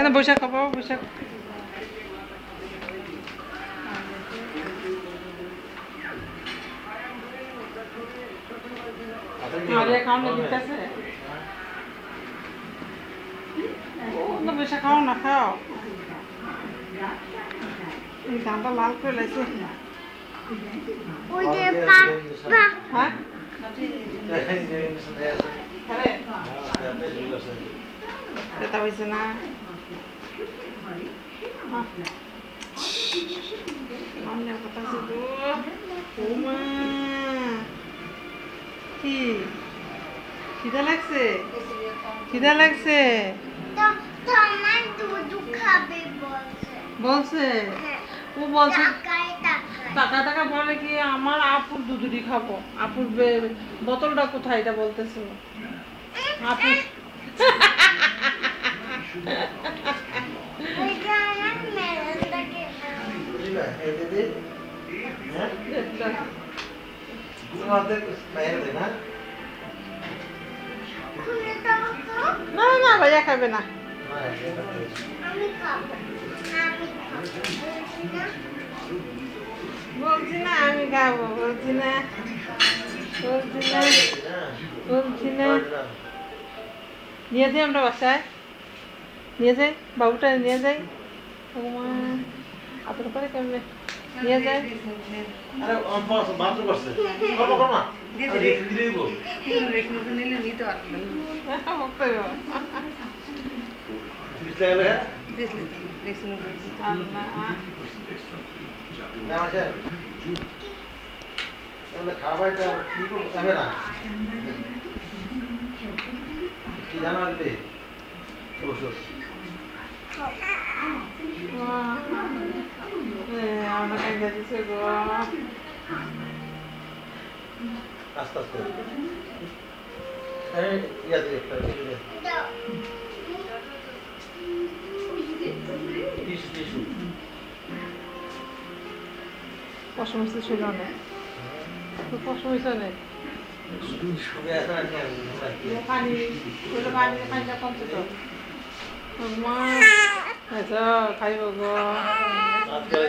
এখানে বৈশাখ খাবো বৈশাখ আরে খাওয়ানো দিতেছে ও বৈশাখ খাও না খাও এই ধানটা লাল করে লাগছে হ্যাঁ এটা হয়েছে না আমার কথা আছে তো ওমা কি খিদা লাগছে খিদা লাগছে বলছে ও বলছে টাকা টাকা বলে কি আমার আপুর দুধুরি খাবো আপুর বোতলটা কোথায় এটা বলতেছিল আপু না না ভাইয়া খাবে না বলছি না আমি খাবো বলছি না বলছি না বলছি না নিয়ে যাই আমরা বাসায় নিয়ে যাই বাবুটা নিয়ে যাই আপনার করে কেমনে নিয়ে যাই খাবারটা কি করবে না কি জানাতে ওষুধ আমরা কাইন্দা দিছে গো আস্তে আস্তে এই ইয়াতে একটা টিস্যু পশম হচ্ছে ছিল না তো পশম হয়েছে না পানি পানি পানিটা কমছে তো মা খাইব গো